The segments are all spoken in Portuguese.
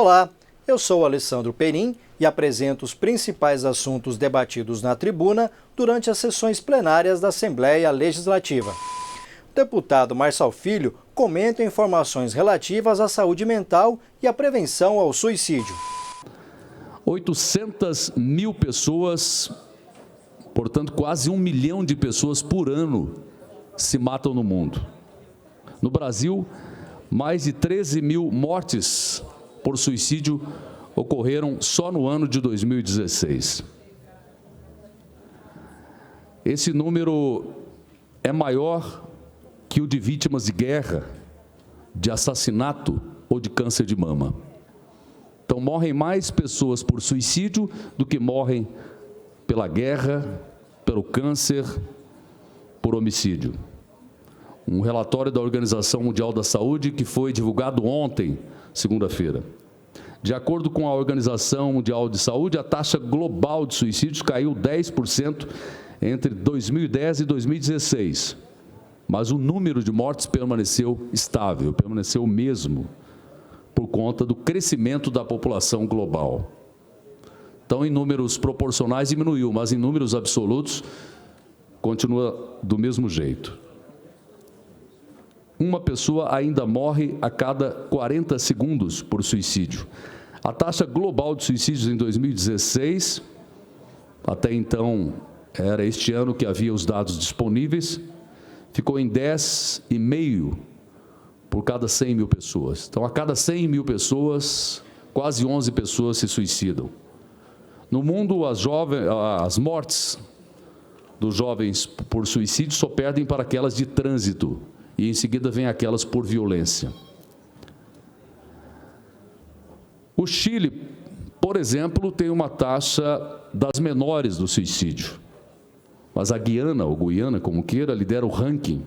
Olá, eu sou Alessandro Perim e apresento os principais assuntos debatidos na tribuna durante as sessões plenárias da Assembleia Legislativa. O deputado Marçal Filho comenta informações relativas à saúde mental e à prevenção ao suicídio. 800 mil pessoas, portanto quase 1 milhão de pessoas por ano se matam no mundo. No Brasil, mais de 13 mil mortes por suicídio ocorreram só no ano de 2016. Esse número é maior que o de vítimas de guerra, de assassinato ou de câncer de mama. Então, morrem mais pessoas por suicídio do que morrem pela guerra, pelo câncer, por homicídio. Um relatório da Organização Mundial da Saúde que foi divulgado ontem, segunda-feira. De acordo com a Organização Mundial de Saúde, a taxa global de suicídios caiu 10% entre 2010 e 2016. Mas o número de mortes permaneceu estável, permaneceu o mesmo, por conta do crescimento da população global. Então, em números proporcionais diminuiu, mas em números absolutos continua do mesmo jeito. Uma pessoa ainda morre a cada 40 segundos por suicídio. A taxa global de suicídios em 2016, até então era este ano que havia os dados disponíveis, ficou em 10,5 por cada 100 mil pessoas. Então, a cada 100 mil pessoas, quase 11 pessoas se suicidam. No mundo, as mortes dos jovens por suicídio só perdem para aquelas de trânsito, e em seguida vem aquelas por violência. O Chile, por exemplo, tem uma taxa das menores do suicídio, mas a Guiana, ou Guiana, como queira, lidera o ranking.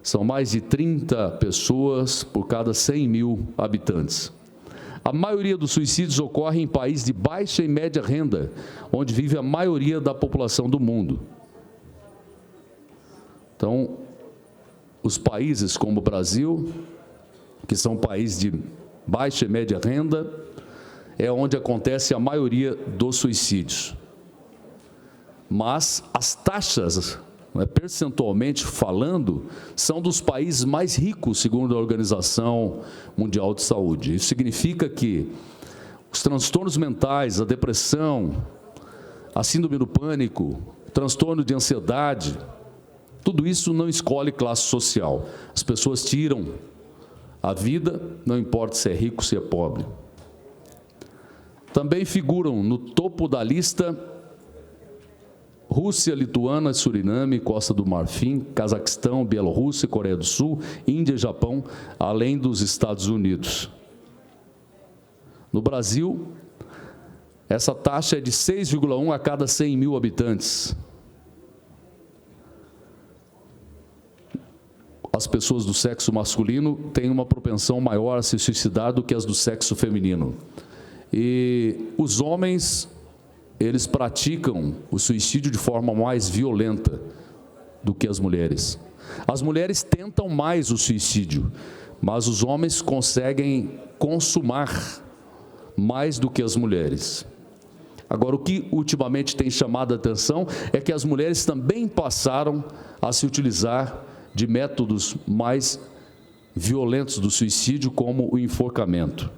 São mais de 30 pessoas por cada 100 mil habitantes. A maioria dos suicídios ocorre em países de baixa e média renda, onde vive a maioria da população do mundo. Então, os países como o Brasil, que são países de baixa e média renda, é onde acontece a maioria dos suicídios. Mas as taxas, percentualmente falando, são dos países mais ricos, segundo a Organização Mundial de Saúde. Isso significa que os transtornos mentais, a depressão, a síndrome do pânico, o transtorno de ansiedade, tudo isso não escolhe classe social. As pessoas tiram a vida, não importa se é rico, se é pobre. Também figuram no topo da lista Rússia, Lituânia, Suriname, Costa do Marfim, Cazaquistão, Bielorrússia, Coreia do Sul, Índia e Japão, além dos Estados Unidos. No Brasil, essa taxa é de 6,1 a cada 100 mil habitantes. As pessoas do sexo masculino têm uma propensão maior a se suicidar do que as do sexo feminino. E os homens, eles praticam o suicídio de forma mais violenta do que as mulheres. As mulheres tentam mais o suicídio, mas os homens conseguem consumar mais do que as mulheres. Agora, o que ultimamente tem chamado a atenção é que as mulheres também passaram a se utilizar de métodos mais violentos do suicídio, como o enforcamento.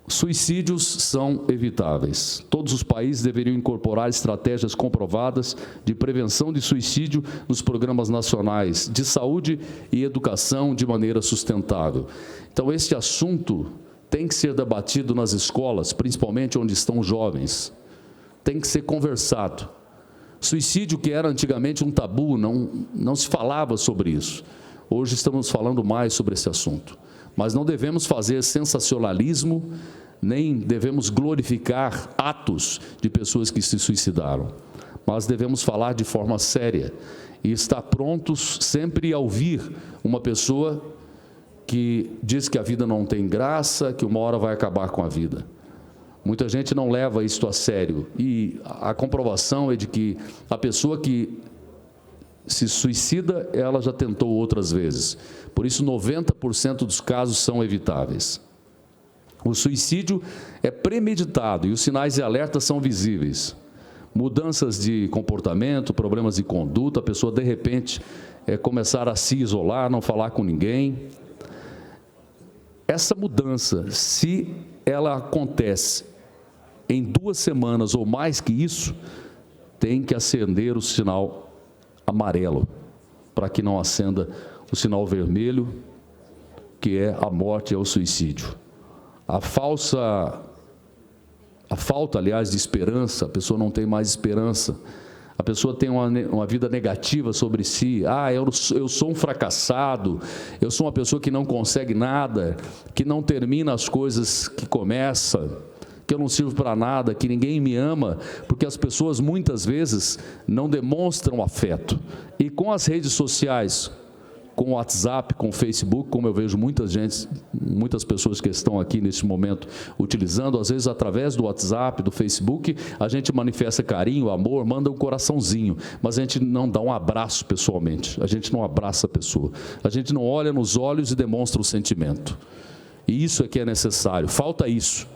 Suicídios são evitáveis. Todos os países deveriam incorporar estratégias comprovadas de prevenção de suicídio nos programas nacionais de saúde e educação de maneira sustentável. Então, este assunto tem que ser debatido nas escolas, principalmente onde estão os jovens. Tem que ser conversado. Suicídio, que era antigamente um tabu, não se falava sobre isso. Hoje estamos falando mais sobre esse assunto. Mas não devemos fazer sensacionalismo, nem devemos glorificar atos de pessoas que se suicidaram. Mas devemos falar de forma séria e estar prontos sempre a ouvir uma pessoa que diz que a vida não tem graça, que uma hora vai acabar com a vida. Muita gente não leva isto a sério, e a comprovação é de que a pessoa que se suicida, ela já tentou outras vezes. Por isso, 90% dos casos são evitáveis. O suicídio é premeditado e os sinais de alerta são visíveis. Mudanças de comportamento, problemas de conduta, a pessoa, de repente, começar a se isolar, não falar com ninguém. Essa mudança, se ela acontece em 2 semanas ou mais que isso, tem que acender o sinal amarelo, para que não acenda o sinal vermelho, que é a morte e o suicídio. A falta, aliás, de esperança, a pessoa não tem mais esperança, a pessoa tem uma vida negativa sobre si. Eu sou um fracassado, eu sou uma pessoa que não consegue nada, que não termina as coisas que começa, que eu não sirvo para nada, que ninguém me ama, porque as pessoas muitas vezes não demonstram afeto. E com as redes sociais, com o WhatsApp, com o Facebook, como eu vejo muitas pessoas que estão aqui neste momento utilizando, às vezes através do WhatsApp, do Facebook, a gente manifesta carinho, amor, manda um coraçãozinho, mas a gente não dá um abraço pessoalmente, a gente não abraça a pessoa, a gente não olha nos olhos e demonstra o sentimento. E isso é que é necessário, falta isso.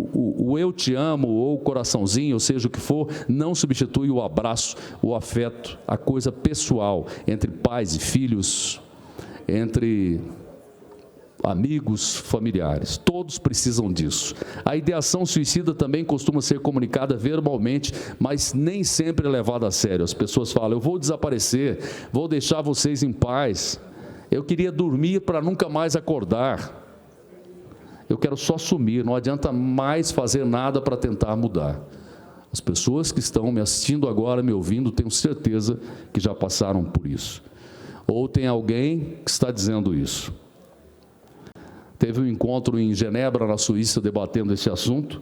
O eu te amo, ou o coraçãozinho, ou seja o que for, não substitui o abraço, o afeto, a coisa pessoal, entre pais e filhos, entre amigos, familiares. Todos precisam disso. A ideação suicida também costuma ser comunicada verbalmente, mas nem sempre é levada a sério. As pessoas falam: eu vou desaparecer, vou deixar vocês em paz, eu queria dormir para nunca mais acordar. Eu quero só sumir, não adianta mais fazer nada para tentar mudar. As pessoas que estão me assistindo agora, me ouvindo, tenho certeza que já passaram por isso. Ou tem alguém que está dizendo isso. Teve um encontro em Genebra, na Suíça, debatendo esse assunto,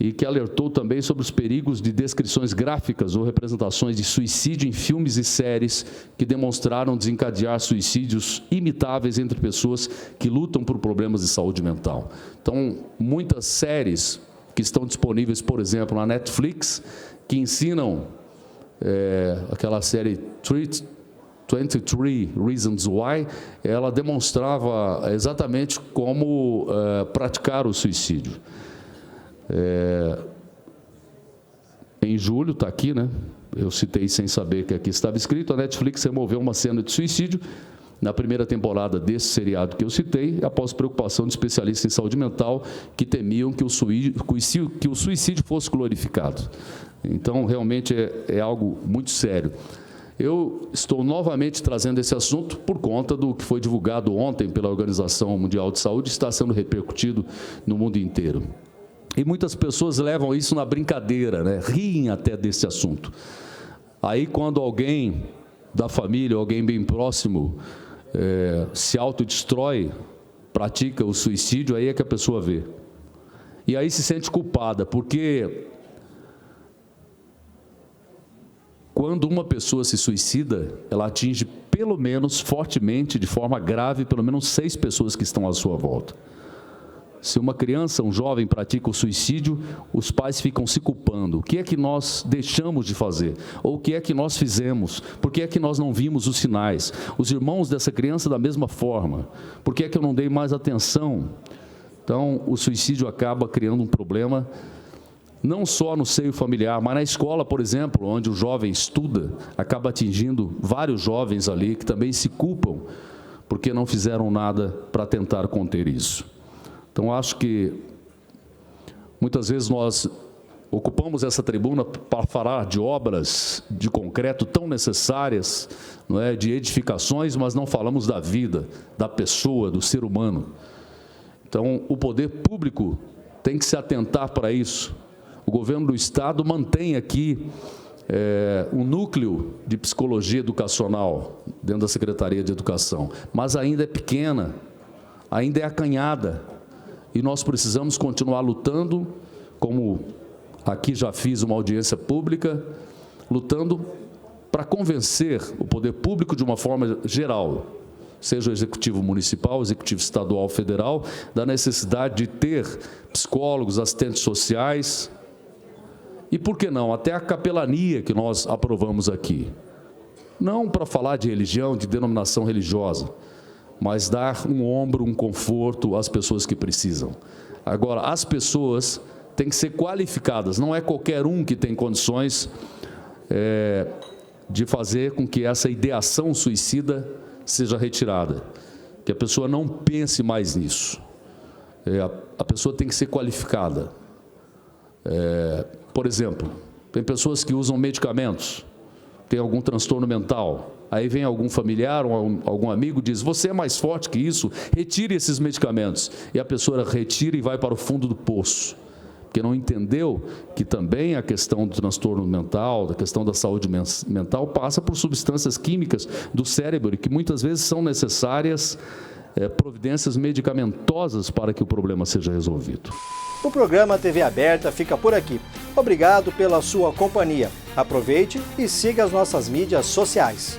e que alertou também sobre os perigos de descrições gráficas ou representações de suicídio em filmes e séries que demonstraram desencadear suicídios imitáveis entre pessoas que lutam por problemas de saúde mental. Então, muitas séries que estão disponíveis, por exemplo, na Netflix, que ensinam aquela série 23 Reasons Why, ela demonstrava exatamente como praticar o suicídio. Em julho, está aqui, né? Eu citei sem saber que aqui estava escrito, a Netflix removeu uma cena de suicídio na primeira temporada desse seriado que eu citei, após preocupação de especialistas em saúde mental que temiam que o suicídio fosse glorificado. Então, realmente é algo muito sério. Eu estou novamente trazendo esse assunto por conta do que foi divulgado ontem pela Organização Mundial de Saúde, está sendo repercutido no mundo inteiro. E muitas pessoas levam isso na brincadeira, né? Riem até desse assunto. Aí, quando alguém da família, alguém bem próximo, se autodestrói, pratica o suicídio, aí é que a pessoa vê. E aí se sente culpada, porque quando uma pessoa se suicida, ela atinge pelo menos fortemente, de forma grave, pelo menos 6 pessoas que estão à sua volta. Se uma criança, um jovem pratica o suicídio, os pais ficam se culpando. O que é que nós deixamos de fazer? Ou o que é que nós fizemos? Por que é que nós não vimos os sinais? Os irmãos dessa criança da mesma forma. Por que é que eu não dei mais atenção? Então, o suicídio acaba criando um problema, não só no seio familiar, mas na escola, por exemplo, onde o jovem estuda, acaba atingindo vários jovens ali que também se culpam porque não fizeram nada para tentar conter isso. Então, acho que muitas vezes nós ocupamos essa tribuna para falar de obras de concreto tão necessárias, não é, de edificações, mas não falamos da vida, da pessoa, do ser humano. Então, o poder público tem que se atentar para isso. O governo do Estado mantém aqui um núcleo de psicologia educacional dentro da Secretaria de Educação, mas ainda é pequena, ainda é acanhada. E nós precisamos continuar lutando, como aqui já fiz uma audiência pública, lutando para convencer o poder público de uma forma geral, seja o executivo municipal, o executivo estadual, federal, da necessidade de ter psicólogos, assistentes sociais E por que não? Até a capelania que nós aprovamos aqui. Não para falar de religião, de denominação religiosa, mas dar um ombro, um conforto às pessoas que precisam. Agora, as pessoas têm que ser qualificadas, não é qualquer um que tem condições de fazer com que essa ideação suicida seja retirada, que a pessoa não pense mais nisso. A pessoa tem que ser qualificada. Por exemplo, tem pessoas que usam medicamentos, tem algum transtorno mental, aí vem algum familiar ou algum amigo e diz: você é mais forte que isso, retire esses medicamentos. E a pessoa retira e vai para o fundo do poço, porque não entendeu que também a questão do transtorno mental, da questão da saúde mental, passa por substâncias químicas do cérebro, que muitas vezes são necessárias providências medicamentosas para que o problema seja resolvido. O programa TV Aberta fica por aqui. Obrigado pela sua companhia. Aproveite e siga as nossas mídias sociais.